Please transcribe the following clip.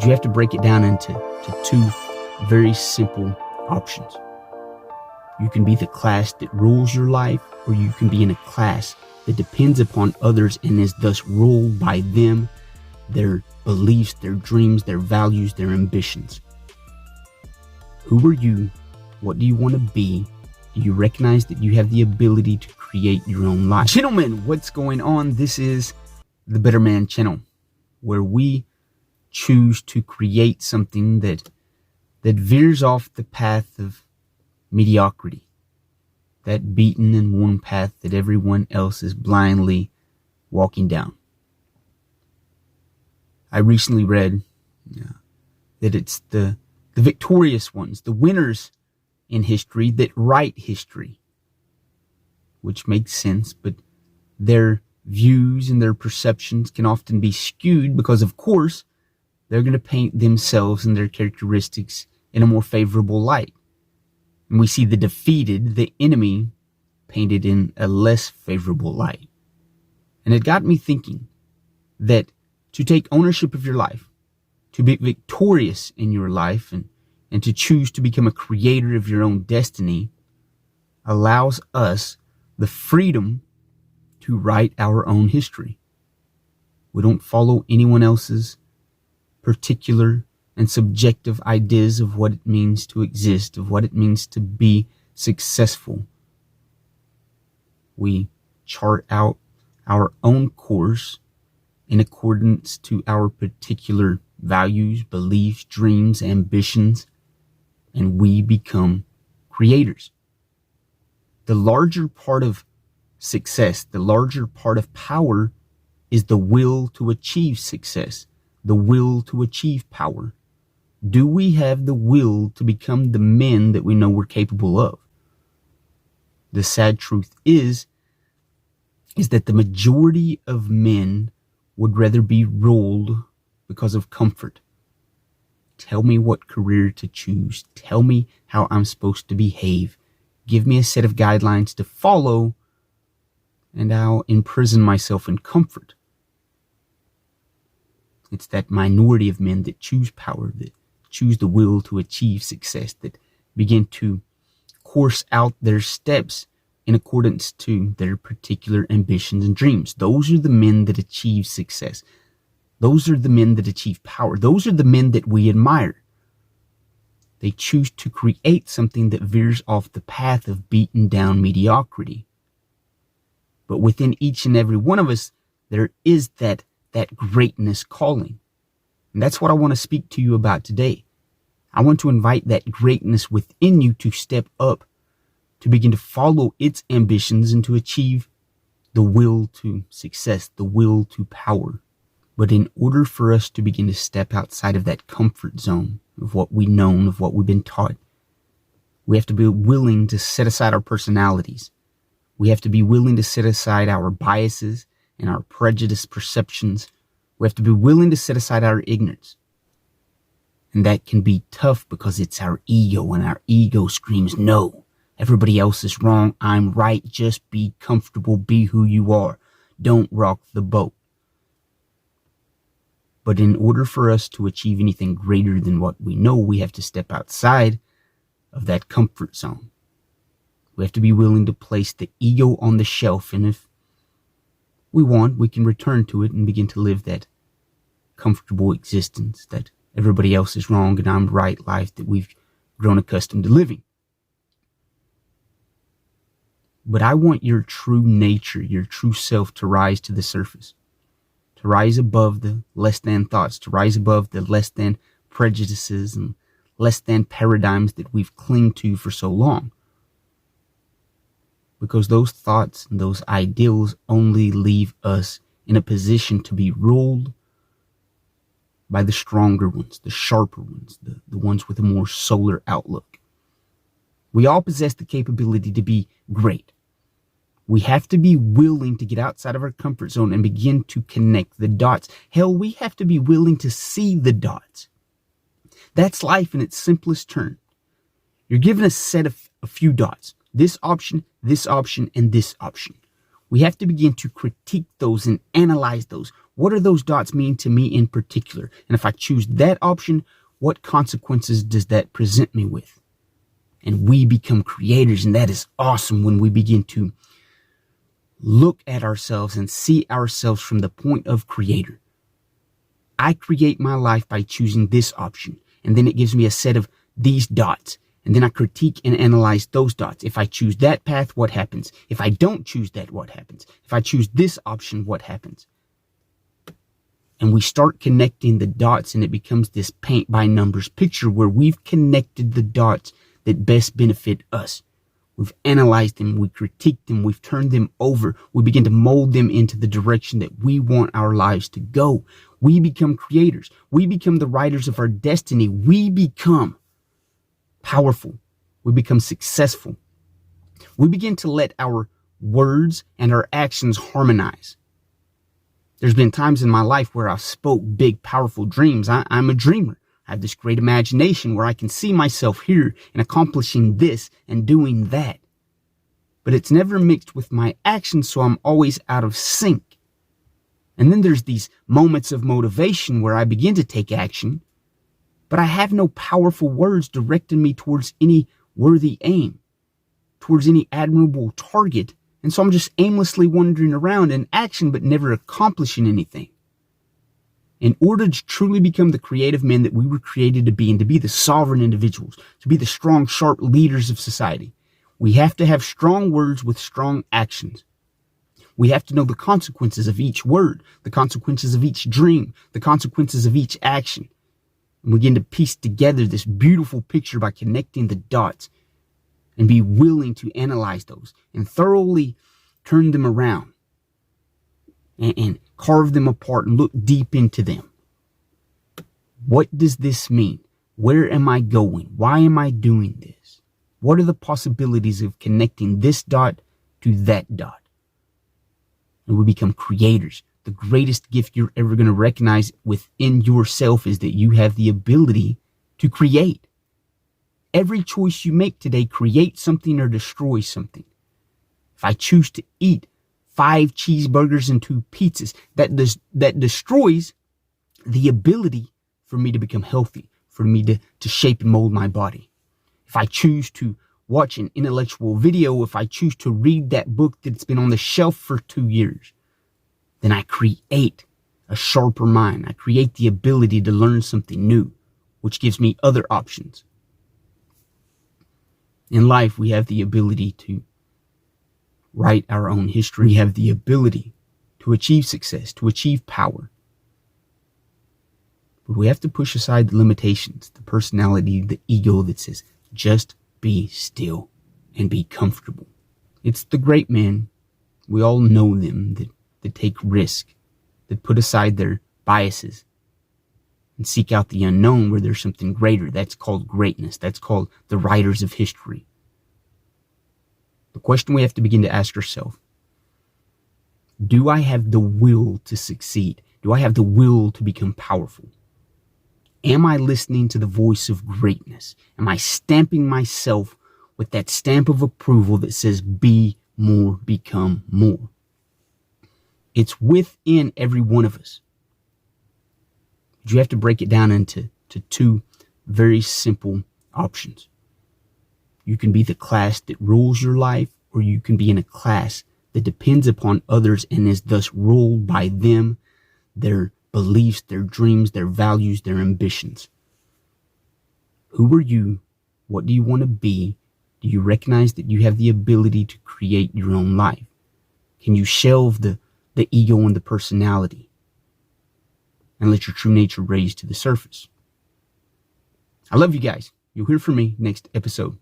You have to break it down into two very simple options. You can be the class that rules your life, or you can be in a class that depends upon others and is thus ruled by them, their beliefs, their dreams, their values, their ambitions. Who are you? What do you want to be? Do you recognize that you have the ability to create your own life? Gentlemen, what's going on? This is the Better Man channel, where we choose to create something that veers off the path of mediocrity, that beaten and worn path that everyone else is blindly walking down. I recently read that it's the victorious ones, the winners in history, that write history, which makes sense, but their views and their perceptions can often be skewed because, of course, they're going to paint themselves and their characteristics in a more favorable light. And we see the defeated, the enemy, painted in a less favorable light. And it got me thinking that to take ownership of your life, to be victorious in your life, and to choose to become a creator of your own destiny allows us the freedom to write our own history. We don't follow anyone else's particular and subjective ideas of what it means to exist, of what it means to be successful. We chart out our own course in accordance to our particular values, beliefs, dreams, ambitions, and we become creators. The larger part of success, the larger part of power, is the will to achieve success, the will to achieve power. Do we have the will to become the men that we know we're capable of? The sad truth is that the majority of men would rather be ruled because of comfort. Tell me what career to choose. Tell me how I'm supposed to behave. Give me a set of guidelines to follow, and I'll imprison myself in comfort. It's that minority of men that choose power, that choose the will to achieve success, that begin to course out their steps in accordance to their particular ambitions and dreams. Those are the men that achieve success. Those are the men that achieve power. Those are the men that we admire. They choose to create something that veers off the path of beaten down mediocrity. But within each and every one of us, there is that greatness calling. And that's what I want to speak to you about today. I want to invite that greatness within you to step up, to begin to follow its ambitions and to achieve the will to success, the will to power. But in order for us to begin to step outside of that comfort zone of what we know, of what we've been taught, we have to be willing to set aside our personalities. We have to be willing to set aside our biases and our prejudiced perceptions. We have to be willing to set aside our ignorance. And that can be tough because it's our ego, and our ego screams, no, everybody else is wrong, I'm right, just be comfortable, be who you are, don't rock the boat. But in order for us to achieve anything greater than what we know, we have to step outside of that comfort zone. We have to be willing to place the ego on the shelf, and if we want, we can return to it and begin to live that comfortable existence, that everybody else is wrong and I'm right life that we've grown accustomed to living. But I want your true nature, your true self to rise to the surface, to rise above the less than thoughts, to rise above the less than prejudices and less than paradigms that we've clung to for so long. Because those thoughts and those ideals only leave us in a position to be ruled by the stronger ones, the sharper ones, the ones with a more solar outlook. We all possess the capability to be great. We have to be willing to get outside of our comfort zone and begin to connect the dots. Hell, we have to be willing to see the dots. That's life in its simplest term. You're given a set of a few dots. This option, and this option. We have to begin to critique those and analyze those. What do those dots mean to me in particular? And if I choose that option, what consequences does that present me with? And we become creators, and that is awesome when we begin to look at ourselves and see ourselves from the point of creator. I create my life by choosing this option, and then it gives me a set of these dots, and then I critique and analyze those dots. If I choose that path, what happens? If I don't choose that, what happens? If I choose this option, what happens? And we start connecting the dots, and it becomes this paint by numbers picture where we've connected the dots that best benefit us. We've analyzed them, we critique them, we've turned them over. We begin to mold them into the direction that we want our lives to go. We become creators. We become the writers of our destiny. We become powerful. We become successful. We begin to let our words and our actions harmonize. There's been times in my life where I've spoke big, powerful dreams. I'm a dreamer. I have this great imagination where I can see myself here and accomplishing this and doing that. But it's never mixed with my actions, so I'm always out of sync. And then there's these moments of motivation where I begin to take action, but I have no powerful words directing me towards any worthy aim, towards any admirable target. And so I'm just aimlessly wandering around in action, but never accomplishing anything. In order to truly become the creative men that we were created to be, and to be the sovereign individuals, to be the strong, sharp leaders of society, we have to have strong words with strong actions. We have to know the consequences of each word, the consequences of each dream, the consequences of each action. And we begin to piece together this beautiful picture by connecting the dots and be willing to analyze those and thoroughly turn them around and carve them apart and look deep into them. What does this mean? Where am I going? Why am I doing this? What are the possibilities of connecting this dot to that dot? And we become creators. The greatest gift you're ever going to recognize within yourself is that you have the ability to create. Every choice you make today creates something or destroys something. If I choose to eat 5 cheeseburgers and 2 pizzas, that destroys the ability for me to become healthy, for me to shape and mold my body. If I choose to watch an intellectual video, if I choose to read that book that's been on the shelf for 2 years, then I create a sharper mind. I create the ability to learn something new, which gives me other options. In life, we have the ability to write our own history. We have the ability to achieve success, to achieve power. But we have to push aside the limitations, the personality, the ego that says, just be still and be comfortable. It's the great men. We all know them that take risk, that put aside their biases and seek out the unknown where there's something greater. That's called greatness. That's called the writers of history. The question we have to begin to ask ourselves, do I have the will to succeed? Do I have the will to become powerful? Am I listening to the voice of greatness? Am I stamping myself with that stamp of approval that says, be more, become more? It's within every one of us. But you have to break it down into 2 very simple options. You can be the class that rules your life, or you can be in a class that depends upon others and is thus ruled by them, their beliefs, their dreams, their values, their ambitions. Who are you? What do you want to be? Do you recognize that you have the ability to create your own life? Can you shelve the ego and the personality and let your true nature raise to the surface? I love you guys. You'll hear from me next episode.